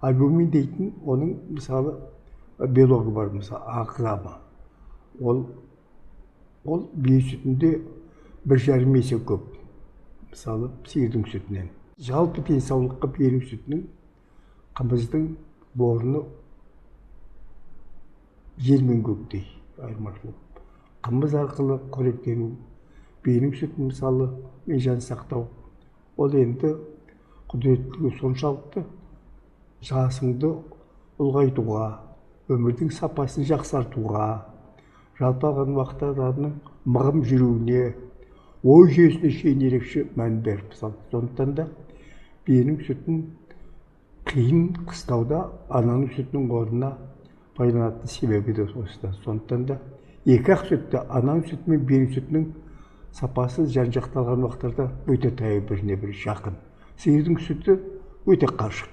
Альбумин дейтін оның мысалы белогы бар, мысалы ақзамы. Ол бие сүтінде 1,5 есе көп. Мысалы сиырдың сүтінен. Жалпы денсаулыққа беру сүтінің қымыздың орны жер мен көктей айырмашылық. Қымыз арқылы қоректену, беру сүтін мысалы жан сақтау. Ол енді құдіреттілігі соншалықты жасыңды ұлғайтуға, өмірдің сапасын жақсартуға, жалпы алған уақытта адамның мығым жүруіне, ой жүйесіне шейін ерекше мән беріп салды. Сондықтан да биенің сүтін қиын қыстауда ананың сүтінің орнына пайдаланатын себебі де осыдан. Сондықтан да екі ақ сүтті, ананың сүті мен биенің сүтінің сапасы жан-жақталған уақыттарда өте таяу, біріне бірі жақын. Сиырдың сүті өте қашық.